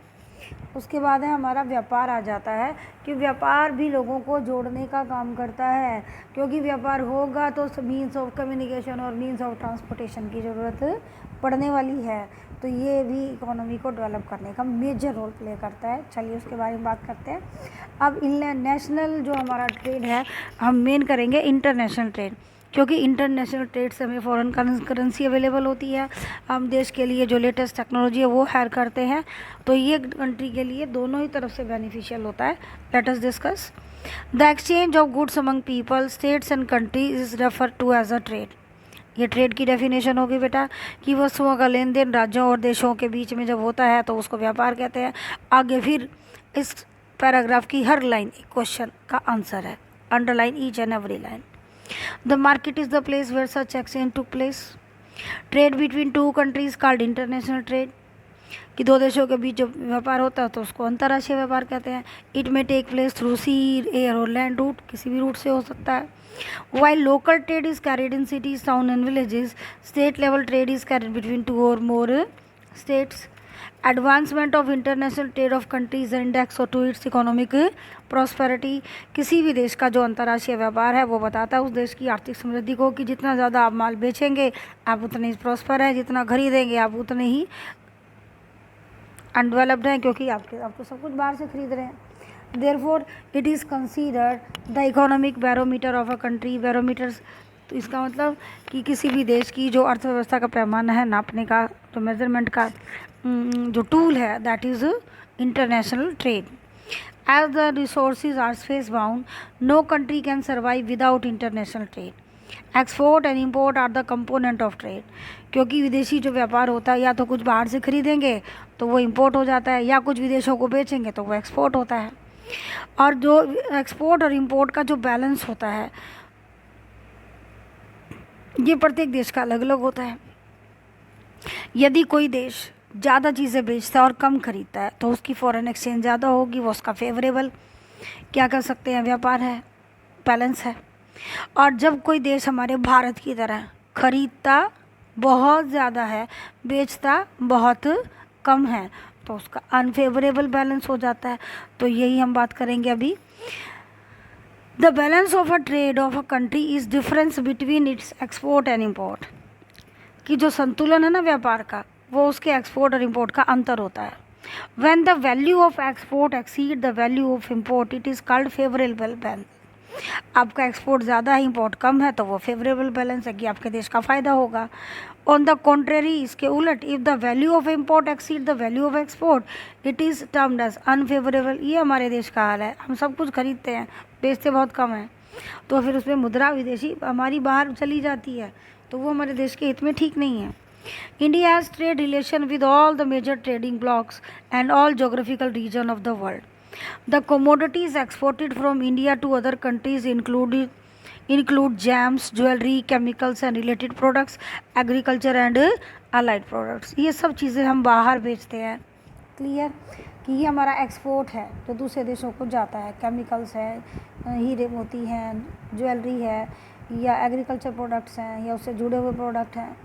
उसके बाद है हमारा व्यापार आ जाता है कि व्यापार भी लोगों को जोड़ने का काम करता है, क्योंकि व्यापार होगा तो मीन्स ऑफ कम्युनिकेशन और मीन्स ऑफ ट्रांसपोर्टेशन की ज़रूरत पड़ने वाली है, तो ये भी इकोनॉमी को डेवलप करने का मेजर रोल प्ले करता है। चलिए उसके बारे में बात करते हैं। अब नेशनल जो हमारा ट्रेड है हम मेन करेंगे इंटरनेशनल ट्रेड। क्योंकि इंटरनेशनल ट्रेड से हमें फॉरेन करेंसी अवेलेबल होती है, हम देश के लिए जो लेटेस्ट टेक्नोलॉजी है वो हायर करते हैं, तो ये कंट्री के लिए दोनों ही तरफ से बेनिफिशियल होता है। Let us discuss the exchange of goods among people, states and countries is refer to as a trade. ये ट्रेड की डेफिनेशन होगी बेटा कि वस्तुओं का लेन देन राज्यों और देशों के बीच में जब होता है तो उसको व्यापार कहते हैं। आगे फिर इस पैराग्राफ की हर लाइन एक क्वेश्चन का आंसर है, underline each and every line. The market is the place where such exchange took place. Trade between two countries called international trade, कि दो देशों के बीच जो व्यापार होता है तो उसको अंतर्राष्ट्रीय व्यापार कहते हैं। इट में take place through C, air और लैंड रूट, किसी भी रूट से हो सकता है। While local trade is carried in cities, towns and villages, state level trade is carried between two or more states. Advancement of international trade of countries is indexed to its economic prosperity. किसी भी देश का जो अंतर्राष्ट्रीय व्यापार है वो बताता है उस देश की आर्थिक समृद्धि को, कि जितना ज़्यादा आप माल बेचेंगे आप उतने ही प्रॉस्पर हैं, जितना खरीदेंगे आप उतने ही अनडेवलप्ड हैं, क्योंकि आप तो सब कुछ बाहर से खरीद रहे हैं। Therefore, it is considered the economic barometer of a country. Barometers, तो इसका मतलब कि किसी भी देश की जो अर्थव्यवस्था का पैमाना है, नापने का जो मेजरमेंट का जो टूल है, that is international trade. As the resources are space bound, no country can survive without international trade. Export and import are the component of trade, क्योंकि विदेशी जो व्यापार होता है या तो कुछ बाहर से खरीदेंगे तो वो इम्पोर्ट हो जाता है, या कुछ विदेशों को बेचेंगे तो वो एक्सपोर्ट होता है। और जो एक्सपोर्ट और इंपोर्ट का जो बैलेंस होता है ये प्रत्येक देश का अलग अलग होता है। यदि कोई देश ज़्यादा चीज़ें बेचता है और कम खरीदता है तो उसकी फॉरेन एक्सचेंज ज़्यादा होगी, वो उसका फेवरेबल क्या कर सकते हैं व्यापार है, बैलेंस है। और जब कोई देश हमारे भारत की तरह खरीदता बहुत ज़्यादा है, बेचता बहुत कम है, तो उसका अनफेवरेबल बैलेंस हो जाता है। तो यही हम बात करेंगे अभी। The balance of a trade of a country is difference between its export and import, कि जो संतुलन है ना व्यापार का वो उसके एक्सपोर्ट और इम्पोर्ट का अंतर होता है। When the value of export exceed the value of import it is called favourable balance. आपका एक्सपोर्ट ज़्यादा है, इम्पोर्ट कम है, तो वो फेवरेबल बैलेंस है कि आपके देश का फ़ायदा होगा। ऑन द कॉन्ट्रेरी, इसके उलट, if the value of import exceed the value of export it is termed as unfavourable. ये हमारे देश का हाल है, हम सब कुछ खरीदते हैं, बेचते बहुत कम है, तो फिर उसमें मुद्रा विदेशी हमारी बाहर चली जाती है, तो वो हमारे देश के हित में ठीक नहीं है। India has trade relation with all the major trading blocs and all geographical region of the world. The commodities exported from India to other countries include jams, jewelry, chemicals and related products, agriculture and allied products. ये सब चीज़ें हम बाहर बेचते हैं। Clear कि ये हमारा एक्सपोर्ट है जो दूसरे देशों को जाता है। केमिकल्स है, हीरे मोती हैं, ज्वेलरी है, या एग्रीकल्चर प्रोडक्ट्स हैं, या उससे जुड़े हुए प्रोडक्ट हैं।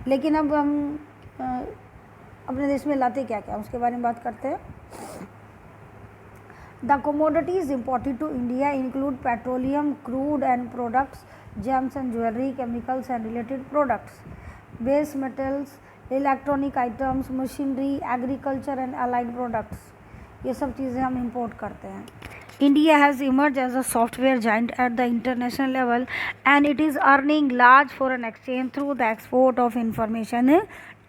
लेकिन अब हम अपने देश में लाते क्या क्या उसके बारे में बात करते हैं। The commodities imported to India include petroleum, crude and products, gems and jewelry, chemicals and related products, base metals, electronic items, machinery, agriculture and allied products. ये सब चीज़ें हम import करते हैं। India has emerged as a software giant at the international level and it is earning large foreign exchange through the export of information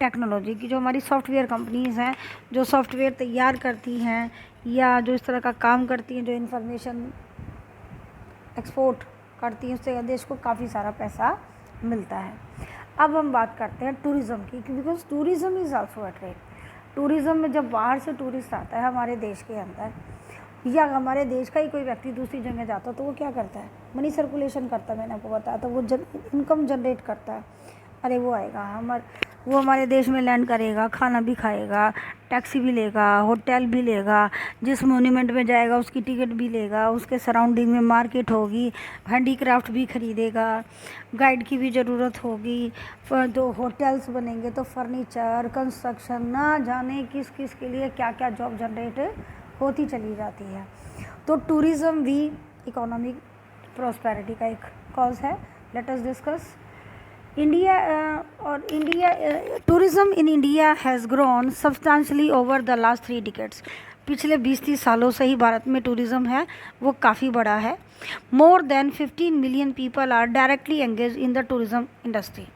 technology की। जो हमारी software companies हैं जो सॉफ्टवेयर तैयार करती हैं या जो इस तरह का काम करती हैं, जो इन्फॉर्मेशन एक्सपोर्ट करती हैं, उससे देश को काफ़ी सारा पैसा मिलता है। अब हम बात करते हैं टूरिज़्म की, because tourism is also a trade. Tourism में जब बाहर से टूरिस्ट आता है हमारे देश के अंदर, या हमारे देश का ही कोई व्यक्ति दूसरी जगह जाता है, तो वो क्या करता है, मनी सर्कुलेशन करता है। मैंने आपको बताया तो वो इनकम जनरेट करता है। अरे वो आएगा वो हमारे देश में लैंड करेगा, खाना भी खाएगा, टैक्सी भी लेगा, होटल भी लेगा, जिस मोन्यूमेंट में जाएगा उसकी टिकट भी लेगा, उसके सराउंडिंग में मार्केट होगी, हैंडीक्राफ्ट भी खरीदेगा, गाइड की भी ज़रूरत होगी, तो होटल्स बनेंगे तो फर्नीचर, कंस्ट्रक्शन, ना जाने किस किस के लिए क्या क्या जॉब जनरेट होती चली जाती है। तो टूरिज़्म भी इकोनॉमिक प्रॉस्पेरिटी का एक कॉज है। Let us discuss tourism in India has grown substantially over the last 3 decades. पिछले 20-30 सालों से ही भारत में टूरिज़्म है वो काफ़ी बड़ा है। More than 15 million people are directly engage in the tourism industry,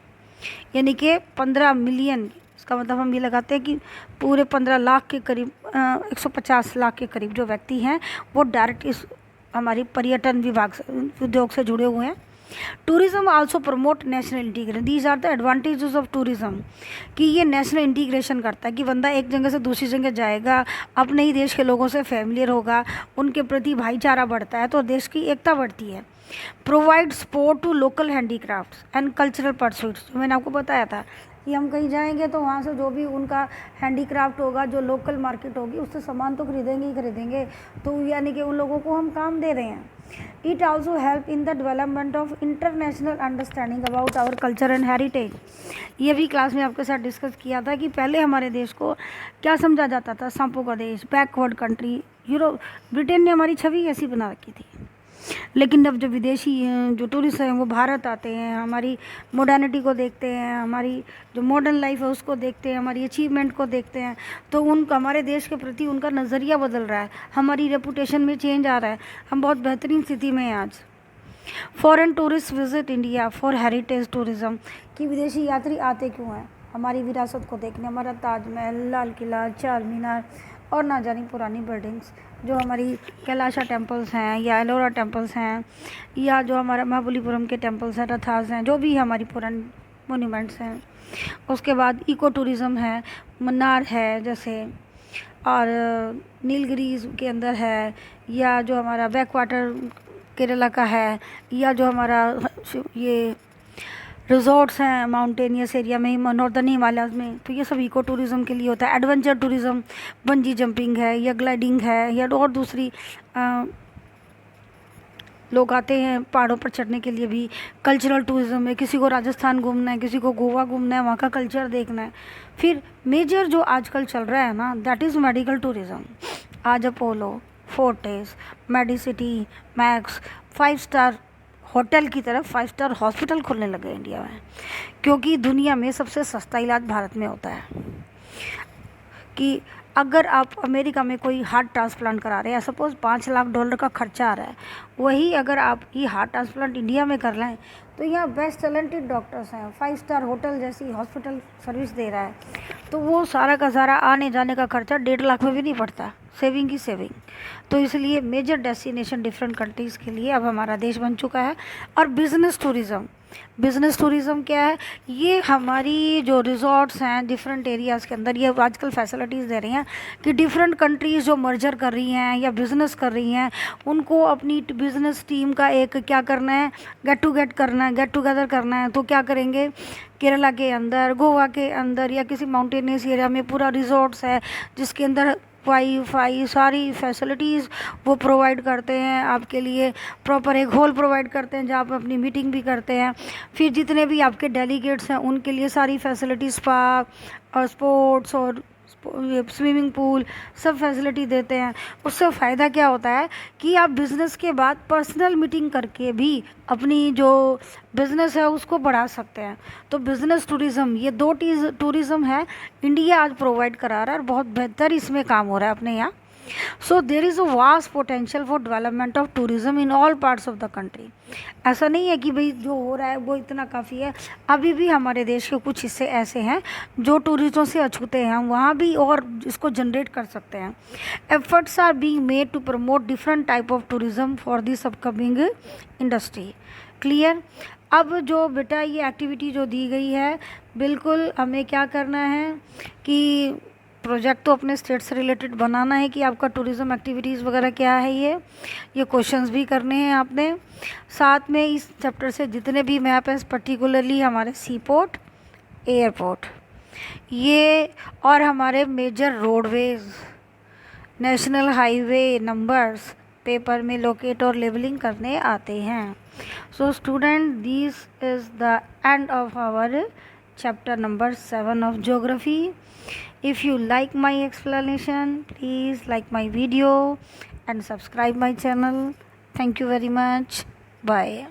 यानी कि 15 मिलियन, इसका मतलब हम ये लगाते हैं कि पूरे 15 लाख के करीब 150 लाख के करीब जो व्यक्ति हैं वो डायरेक्ट इस हमारी पर्यटन विभाग से, उद्योग से जुड़े हुए हैं। Tourism also promote national integration, these are the advantages of tourism, कि ये नेशनल इंटीग्रेशन करता है कि बंदा एक जगह से दूसरी जगह जाएगा, अपने ही देश के लोगों से फैमिलियर होगा, उनके प्रति भाईचारा बढ़ता है तो देश की एकता बढ़ती है। Provide support to local handicrafts and cultural pursuits, जो मैंने आपको बताया था कि हम कहीं जाएंगे तो वहाँ से जो भी उनका हैंडीक्राफ्ट होगा, जो लोकल मार्केट होगी, उससे सामान तो खरीदेंगे ही खरीदेंगे, तो यानी कि उन लोगों को हम काम दे रहे हैं। It also help in the development of international understanding about our culture and heritage. ये भी क्लास में आपके साथ डिस्कस किया था कि पहले हमारे देश को क्या समझा जाता था, सांपों का देश, बैकवर्ड कंट्री, यूरोप, ब्रिटेन ने हमारी छवि ऐसी बना रखी थी। लेकिन अब जो विदेशी जो टूरिस्ट हैं वो भारत आते हैं, हमारी मॉडर्निटी को देखते हैं, हमारी जो मॉडर्न लाइफ है उसको देखते हैं, हमारी अचीवमेंट को देखते हैं, तो उनका हमारे देश के प्रति उनका नज़रिया बदल रहा है, हमारी रेपुटेशन में चेंज आ रहा है, हम बहुत बेहतरीन स्थिति में हैं आज। Foreign tourist visit India for heritage tourism, कि विदेशी यात्री आते क्यों हैं, हमारी विरासत को देखने, हमारा ताजमहल, लाल किला, चार मीनार और ना जानी पुरानी बिल्डिंग्स, जो हमारी कैलाशा टेम्पल्स हैं या एलोरा टेम्पल्स हैं, या जो हमारा महाबलीपुरम के टेम्पल्स हैं, रथास हैं, जो भी हमारी पुरानी मोन्यूमेंट्स हैं। उसके बाद इको टूरिज़म है, मन्नार है जैसे, और नीलगिरीज के अंदर है, या जो हमारा बैक वाटर केरला का है, या जो हमारा ये रिजॉर्ट्स हैं माउंटेनियस एरिया में, नॉर्दर्न हिमालयज़ में, तो ये सब इको टूरिज़म के लिए होता है। एडवेंचर टूरिज़म बंजी जंपिंग है या ग्लाइडिंग है या और दूसरी लोग आते हैं पहाड़ों पर चढ़ने के लिए भी। कल्चरल टूरिज़म है, किसी को राजस्थान घूमना है, किसी को गोवा घूमना है, वहाँ का कल्चर देखना है। फिर मेजर जो आजकल चल रहा है ना, दैट इज़ मेडिकल टूरिज़म। आज Apollo, Fortis, Medicity, max, 5 star hotel की तरफ 5 स्टार हॉस्पिटल खुलने लगे इंडिया में, क्योंकि दुनिया में सबसे सस्ता इलाज भारत में होता है। कि अगर आप अमेरिका में कोई हार्ट ट्रांसप्लांट करा रहे हैं, सपोज़ $5 लाख का खर्चा आ रहा है, वही अगर आप ये हार्ट ट्रांसप्लांट इंडिया में कर लें तो यहाँ बेस्ट टैलेंटेड डॉक्टर्स हैं, 5 स्टार होटल जैसी हॉस्पिटल सर्विस दे रहा है, तो वो सारा का सारा आने जाने का खर्चा 1.5 लाख में भी नहीं पड़ता, सेविंग की सेविंग। तो इसलिए मेजर डेस्टिनेशन डिफरेंट कंट्रीज़ के लिए अब हमारा देश बन चुका है। और बिज़नेस टूरिज़म, बिज़नेस टूरिज़म क्या है, ये हमारी जो रिजॉर्ट्स हैं डिफरेंट एरियाज़ के अंदर, ये आजकल फैसिलिटीज़ दे रही हैं कि डिफरेंट कंट्रीज़ जो मर्जर कर रही हैं या बिज़नेस कर रही हैं, उनको अपनी बिज़नेस टीम का एक क्या करना है, गेट टुगेदर करना है। तो क्या करेंगे, केरला के अंदर, गोवा के अंदर या किसी माउंटेनियस एरिया में पूरा रिजॉर्ट्स है जिसके अंदर वाईफाई सारी फैसिलिटीज़ वो प्रोवाइड करते हैं आपके लिए, प्रॉपर एक हॉल प्रोवाइड करते हैं जहाँ आप अपनी मीटिंग भी करते हैं। फिर जितने भी आपके डेलीगेट्स हैं उनके लिए सारी फैसिलिटीज़, स्पा और स्पोर्ट्स और स्विमिंग पूल सब फैसिलिटी देते हैं। उससे फ़ायदा क्या होता है कि आप बिज़नेस के बाद पर्सनल मीटिंग करके भी अपनी जो बिज़नेस है उसको बढ़ा सकते हैं। तो बिज़नेस टूरिज़म, ये 2 टूरिज़म है इंडिया आज प्रोवाइड करा रहा है और बहुत बेहतर इसमें काम हो रहा है अपने यहाँ। So there is a vast potential for development of tourism in all parts of the country. ऐसा नहीं है कि भाई जो हो रहा है वो इतना काफ़ी है, अभी भी हमारे देश के कुछ हिस्से ऐसे हैं जो टूरिज़्म से अछूते हैं, वहाँ भी और इसको जनरेट कर सकते हैं। Efforts are being made to promote different type of tourism for this upcoming industry. Clear. अब जो बेटा ये एक्टिविटी जो दी गई है, बिल्कुल हमें क्या करना है कि प्रोजेक्ट तो अपने स्टेट से रिलेटेड बनाना है कि आपका टूरिज़्म एक्टिविटीज़ वगैरह क्या है, ये क्वेश्चंस भी करने हैं आपने। साथ में इस चैप्टर से जितने भी मैप हैं, पर्टिकुलरली हमारे सी पोर्ट, एयरपोर्ट, ये और हमारे major roadways, national highway numbers paper में लोकेट और लेबलिंग करने आते हैं। So student, this is the end of our chapter number 7 of geography. If you like my explanation, please like my video and subscribe my channel. Thank you very much. Bye.